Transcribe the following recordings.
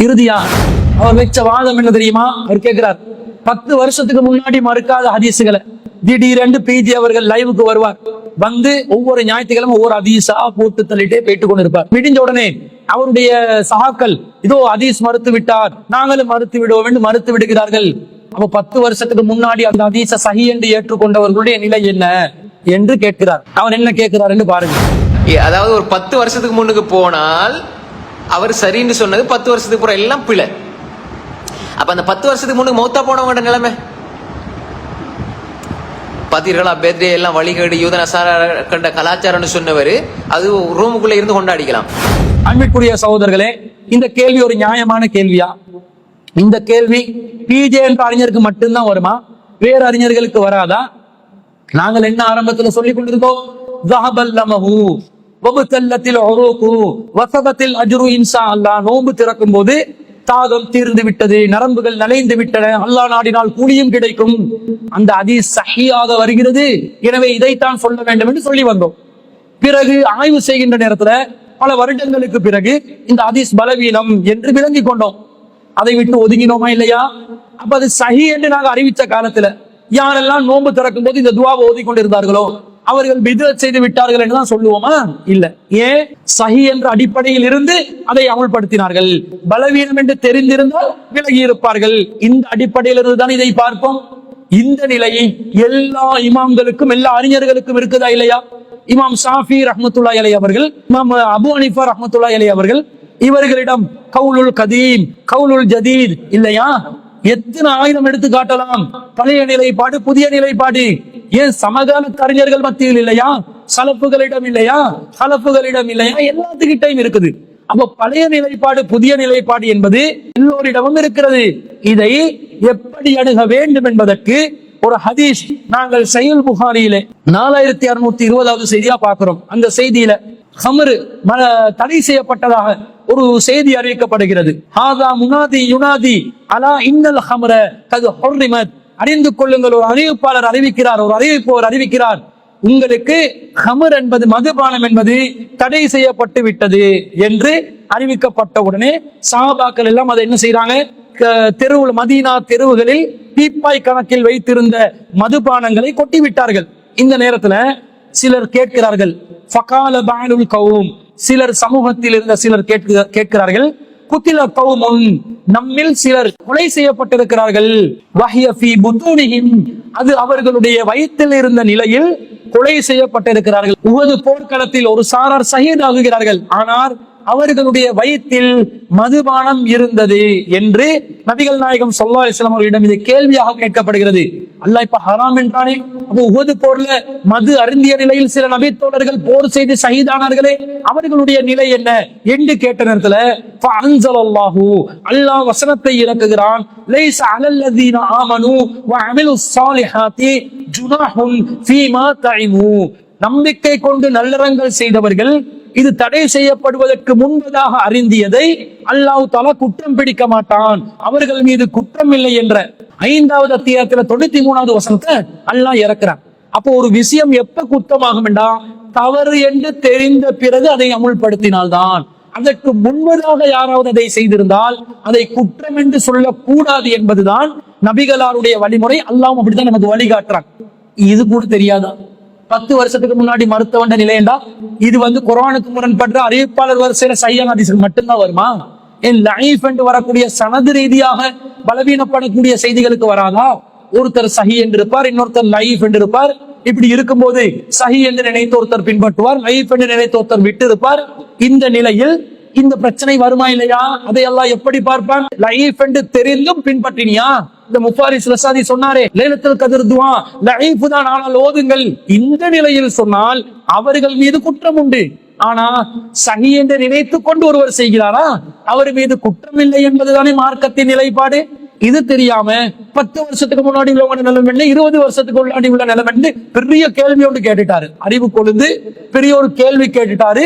இறுதியா அவர் வச்ச வாதம் என்ன தெரியுமா? அவர் கேட்கிறார், 10 வருஷத்துக்கு முன்னாடி மறுக்காத ஹதீஸுகளை திடீரென்று பிஜி அவர்கள் லைவுக்கு வருவார். வந்து ஒவ்வொரு ஞாயிற்றுக்கிழமை ஒவ்வொரு ஹதீஸா போட்டு தள்ளிட்டே போயிட்டு கொண்டு இருப்பார். விடிஞ்ச உடனே அவருடைய சகாக்கள் இதோ ஹதீஸ் மறுத்து விட்டார், நாங்களும் மறுத்து விடுவோம் என்று மறுத்து விடுகிறார்கள். அப்ப 10 வருஷத்துக்கு முன்னாடி அந்த ஹதீஸை சஹீஹ் என்று ஏற்றுக்கொண்டவர்களுடைய நிலை என்ன என்று கேட்கிறார். அவர் என்ன கேட்கிறார் என்று பாருங்க. அதாவது ஒரு 10 வருஷத்துக்கு முன்னுக்கு போனால் அவர் சரின்னு சொன்னது 10 வருஷத்துக்கு அப்புறம் எல்லாம் பிழை. அப்ப அந்த 10 வருஷத்துக்கு முன்னுக்கு மௌத்தா போனவங்க நிலைமை பாத்தீர்களா? பேத்ரே எல்லாம் வழிகேடு யூத நசாரா கண்ட கலாச்சாரம்னு சொன்னவர் அது ரூமுக்குள்ள இருந்து கொண்டாடிக்கலாம். அன்பிற்குரிய சகோதரர்களே, இந்த கேள்வி ஒரு நியாயமான கேள்வியா? இந்த கேள்வி பிஜே என்ற அறிஞருக்கு மட்டும்தான் வருமா? வேற அறிஞர்களுக்கு வராதா? நாங்கள் என்ன ஆரம்பத்துல சொல்லிக் கொண்டிருக்கோம்? நோன்பு திறக்கும் போது தாகம் தீர்ந்து விட்டது, நரம்புகள் நலைந்து விட்டன, அல்லாஹ் நாடினால் கூலியும் கிடைக்கும். அந்த ஹதீஸ் சஹீஹாக வருகிறது, எனவே இதைத்தான் சொல்ல வேண்டும் என்று சொல்லி வந்தோம். பிறகு ஆய்வு செய்கின்ற நேரத்துல பல வருடங்களுக்கு பிறகு இந்த ஹதீஸ் பலவீனம் என்று விளங்கி கொண்டோம். அதை விட்டு ஒதுங்கினோமா இல்லையா? அப்ப அது சஹீஹ் என்று நாங்கள் அறிவித்த காலத்துல யாரெல்லாம் நோன்பு திறக்கும் போது இந்த துஆவை ஓதிக்கொண்டிருந்தார்களோ அவர்கள் பித்அத் செய்து விட்டார்கள் என்றுதான் சொல்லுவோமா? இல்ல. ஏன்? சஹீஹ் என்ற அடிப்படையில் இருந்து அதை அமல்படுத்தினார்கள். பலவீனம் என்று தெரிந்திருந்தால் விலகி இருப்பார்கள். இந்த அடிப்படையில் இருந்து தான் இதை பார்ப்போம். இந்த நிலையை எல்லா இமாம்களுக்கும் எல்லா அறிஞர்களுக்கும் இருக்குதா இல்லையா? இமாம் ஷாஃபி ரஹ்மத்துல்லாஹி அலைஹி அவர்கள், இமாம் அபு ஹனீஃபா ரஹ்மத்துல்லாஹி அலைஹி அவர்கள், இவர்களிடம் கவுலுல் கதீம் கவுலுல் ஜதீத் இல்லையா? எத்தனை ஆயுதம் எடுத்து காட்டலாம். பழைய நிலைப்பாடு, புதிய நிலைப்பாடு. ஏன் சமகால அறிஞர்கள் மத்தியில் இல்லையா? சலப்புகளிடம் இல்லையா? ஹலப்புகளிடம் இல்லையா? எல்லாத்துக்கிட்டையும் இருக்குது. அப்ப பழைய நிலைப்பாடு, புதிய நிலைப்பாடு என்பது எல்லோரிடமும் இருக்கிறது. இதை எப்படி அணுக வேண்டும் என்பதற்கு ஒரு ஹதீஸ் நாங்கள் சஹீஹ் புகாரியிலே 4620வது செய்தியா பார்க்கிறோம். அந்த செய்தியில ஹம்ரு தடை செய்யப்பட்டதாக ஒரு செய்தி அறிவிக்கப்படுகிறது. ஹாதா முனாதி யுனாதி அலா இன்னல் ஹம்ர கது ஹுர்ரிமத். அறிந்து கொள்ளுங்கள், ஒரு அறிவிப்பாளர் அறிவிக்கிறார், ஒரு அறிவிப்பவர் அறிவிக்கிறார், உங்களுக்கு ஹமர் என்பது மதுபானம் என்பது தடை செய்யப்பட்டு விட்டது என்று அறிவிக்கப்பட்ட உடனே சஹாபாக்கள் எல்லாம் அதை என்ன செய்யறாங்க? தெருவில், மதீனா தெருவுகளில் பீப்பாய் கணக்கில் வைத்திருந்த மதுபானங்களை கொட்டி விட்டார்கள். இந்த நேரத்துல சிலர் கேட்கிறார்கள், ஃபகால பஅலுல் கௌம், சிலர் சமூகத்தில் இருந்த சிலர் கேட்கிறார்கள், குத்தில கௌமுன், நம்மில் சிலர் கொலை செய்யப்பட்டிருக்கிறார்கள், வஹிய ஃபீ புதூனிஹிம், அது அவர்களுடைய வயிற்றில் இருந்த நிலையில் கொலை செய்யப்பட்டிருக்கிறார்கள். உஹது போர்க்களத்தில் ஒரு சாரார் ஷஹீத் ஆகுகிறார்கள், ஆனால் அவர்களுடைய வயிற்றில் மதுபானம் இருந்தது என்று நபிகள் நாயகம் ஸல்லல்லாஹு அலைஹி வஸல்லம் அவர்களிடம் இது கேள்வியாக கேட்கப்படுகிறது. அல்லாஹ் இப்ப ஹராம் என்றானே, அப்போ உஹது போர்ல மது அருந்திய நிலையில் சில நபி தோழர்கள் போர் செய்து ஷஹீதானார்களே, அவர்களுடைய நிலை என்ன என்று கேட்ட நேரத்துல ஃபஅன்ஸலல்லாஹு, அல்லாஹ் வசனத்தை இறக்குகிறான், லைஸ அலல்லதீன ஆமனு வ அமிலுஸ் ஸாலிஹாத்தி ஜுனாஹுன் ஃபீமா தஇமு, நம்பிக்கை கொண்டு நல்லறங்கள் செய்தவர்கள் இது தடை செய்யப்படுவதற்கு முன்பதாக அறிந்தியதை அல்லாஹ் தஆலா குற்றம் பிடிக்க மாட்டான், அவர்கள் மீது குற்றம் இல்லை என்ற 5வது அத்தியாயத்துல 93வது வசனத்தை அல்லாஹ் இறக்குறான். அப்போ ஒரு விஷயம் எப்ப குற்றமாகும் என்றா, தவறு என்று தெரிந்த பிறகு அதை அமுல்படுத்தினால்தான். அதற்கு முன்பதாக யாராவது அதை செய்திருந்தால் அதை குற்றம் என்று சொல்லக்கூடாது என்பதுதான் நபிகளாருடைய வழிமுறை. அல்லாஹ் அப்படித்தான் நமக்கு வழிகாட்டுறான். இது கூட தெரியாதா? 10 வருஷத்துக்கு முன்னாடி மருத்துவண்ட நிலையண்டா இது குர்ஆனுக்கு முரண்பட்ட அறிவிப்பாளர் வரிசையில சஹீஹ் ஹதீஸ்க்கு மட்டும்தான் வருமா? ஏன் லைஃப் என்று வரக்கூடிய சனது ரீதியாக பலவீனப்படக்கூடிய செய்திகளுக்கு வராதா? ஒருத்தர் சஹீஹ் என்று இருப்பார், இன்னொருத்தர் லைஃப் என்று இருப்பார். இப்படி இருக்கும்போது சஹீஹ் என்று நினைத்து ஒருத்தர் பின்பற்றுவார், லைஃப் என்று நினைத்து ஒருத்தர் விட்டு இருப்பார். இந்த நிலையில் இந்த பிரச்சனை வருமா இல்லையா? அதை அல்லாஹ் எப்படி பார்ப்பான்? லைஃப் என்று தெரிந்தும் பின்பற்றினியா? இந்த முஃபாரிஸ் ரஸாதி சொன்னாரே, லைலத்துல் கத்ர் துஆ லைஃப் தான், ஆனால் ஓதுங்கள். இந்த நிலையில் சொன்னால் அவர்கள் மீது குற்றம் உண்டு. ஆனா சஹீஹ் என்று நினைத்து கொண்டு ஒருவர் செய்கிறாரா, அவர் மீது குற்றம் இல்லை என்பதுதானே மார்க்கத்தின் நிலைப்பாடு. இது தெரியாம 10 வருஷத்துக்கு முன்னாடி உள்ள நிலைமை என்ன, 20 வருஷத்துக்கு முன்னாடி உள்ள நிலைமை என்ன, பெரிய கேள்வி ஒன்று கேட்டுட்டாரு. அறிவு கொழுந்து பெரிய ஒரு கேள்வி கேட்டுட்டாரு.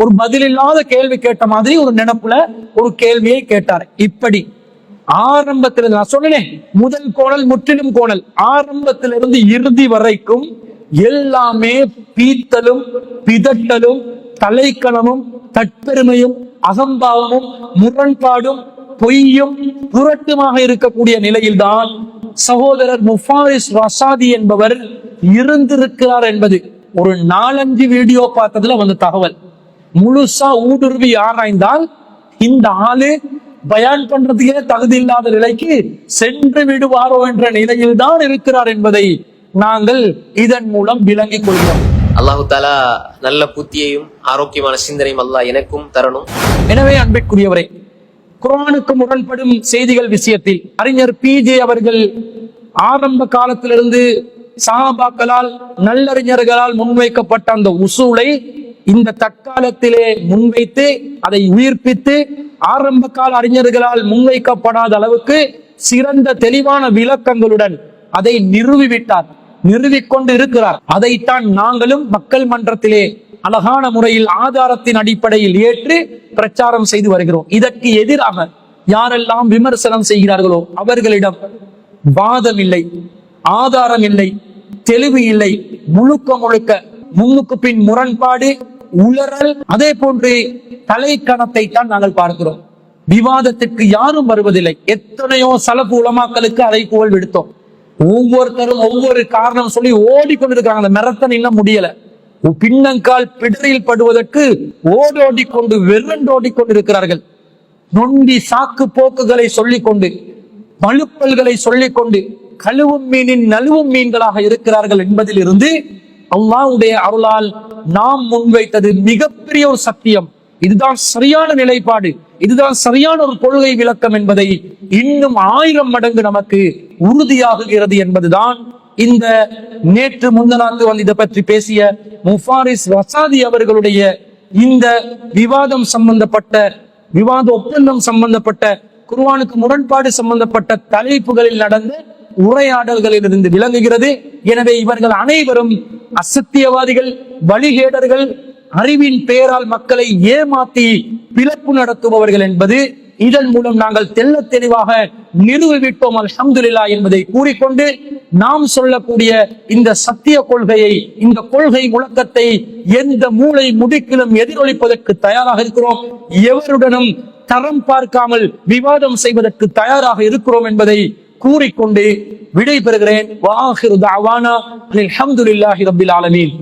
ஒரு பதில் இல்லாத கேள்வி கேட்ட மாதிரி ஒரு நினைப்புல ஒரு கேள்வியை கேட்டார். இப்படி ஆரம்பத்தில் நான் சொன்னேன், முதல் கோணல் முற்றிலும் கோணல், ஆரம்பத்திலிருந்து இறுதி வரைக்கும் எல்லாமே பீத்தலும் பிதட்டலும் தலைக்கணமும் தற்பெருமையும் அகம்பாவமும் முரண்பாடும் பொய்யும் புரட்டுமாக இருக்கக்கூடிய நிலையில்தான் சகோதரர் முஃபாரிஸ் ரசாதி என்பவர் இருந்திருக்கிறார் என்பது ஒரு 4-5 வீடியோ பார்த்ததுல வந்த தகவல். முழுசா ஊடுருவி ஆராய்ந்தால் இந்த ஆளு பயான் பண்றதுக்கே தகுதி இல்லாத நிலைக்கு சென்று விடுவாரோ என்ற நிலையில் தான் இருக்கிறார் என்பதை நாங்கள் இதன் மூலம் விளங்கிக் கொள்கிறோம். அல்லாஹு தாலா நல்ல புத்தியையும் ஆரோக்கியமான சிந்தனையும் அல்லாஹ் எனக்கும் தரணும். எனவே அன்பிற்குரியவரை, குர்ஆனுக்கு முரண்படும் செய்திகள் விஷயத்தில் அறிஞர் PJ அவர்கள் ஆரம்ப காலத்திலிருந்து சஹாபாக்களால் நல்லறிஞர்களால் முன்வைக்கப்பட்ட அந்த உசூலை இந்த தற்காலத்திலே முன்வைத்து அதை உயிர்ப்பித்து ஆரம்ப கால அறிஞர்களால் முன்வைக்கப்படாத அளவுக்கு சிறந்த தெளிவான விளக்கங்களுடன் அதை நிறுவிக்கொண்டு இருக்கிறார். அதைத்தான் நாங்களும் மக்கள் மன்றத்திலே அழகான முறையில் ஆதாரத்தின் அடிப்படையில் ஏற்று பிரச்சாரம் செய்து வருகிறோம். இதற்கு எதிராக யாரெல்லாம் விமர்சனம் செய்கிறார்களோ அவர்களிடம் வாதம் இல்லை, ஆதாரம் இல்லை, தெளிவு இல்லை, முழுக்க முன்னுக்கு பின் முரண்பாடு, உளறல், அதே போன்று தலைக்கணத்தை தான் நாங்கள் பார்க்கிறோம். விவாதத்திற்கு யாரும் வருவதில்லை. எத்தனையோ சலஃபு உலமாக்களுக்கு அதை புகழ் விடுத்தோம். ஒவ்வொருத்தரும் ஒவ்வொரு காரணம் சொல்லி ஓடிக்கொண்டிருக்காங்க. அந்த மெரத்தன் இன்னும் முடியல. பின்னங்கால் பிடரில் படுவதற்கு ஓடோடிக்கொண்டு வெறுண்டோடிக்கொண்டிருக்கிறார்கள். நொண்டி சாக்கு போக்குகளை சொல்லிக்கொண்டு, மழுப்பல்களை சொல்லிக்கொண்டு கழுவும் மீனின் நழுவும் மீன்களாக இருக்கிறார்கள் என்பதில் இருந்து அல்லாஹ்வுடைய அருளால் நாம் முன்வைத்தது மிகப்பெரிய ஒரு சத்தியம். இதுதான் சரியான நிலைப்பாடு, இதுதான் சரியான ஒரு கொள்கை விளக்கம் என்பதை இன்னும் 1000 மடங்கு நமக்கு உறுதியாகுகிறது என்பதுதான் இந்த நேற்று முந்தநாத்து வந்து இதை பற்றி பேசிய முஃபாரிஸ் ரசாதி அவர்களுடைய இந்த விவாதம் சம்பந்தப்பட்ட விவாத ஒப்பந்தம் சம்பந்தப்பட்ட குர்ஆனுக்கு முரண்பாடு சம்பந்தப்பட்ட தலைப்புகளில் நடந்த உரையாடல்களில் இருந்து விளங்குகிறது. எனவே இவர்கள் அனைவரும் அசத்தியவாதிகள், வழிகேடர்கள், அறிவின் பெயரால் மக்களை ஏமாற்றி பிளப்பு நடத்துபவர்கள் என்பது இதன் மூலம் நாங்கள் தெள்ள தெளிவாக நிறுவிவிட்டோம் அல்ஹம்துலில்லாஹ் என்பதை கூறிக்கொண்டு, நாம் சொல்லக்கூடிய இந்த சத்திய கொள்கையை, இந்த கொள்கை முழக்கத்தை எந்த மூளை முடுக்கிலும் எதிரொலிப்பதற்கு தயாராக இருக்கிறோம். எவருடனும் தரம் பார்க்காமல் விவாதம் செய்வதற்கு தயாராக இருக்கிறோம் என்பதை கூறிக்கொண்டு விடை பெறுகிறேன். வஆகிரு தஅவானா அல்ஹம்துலில்லாஹி ரப்பில் ஆலமீன்.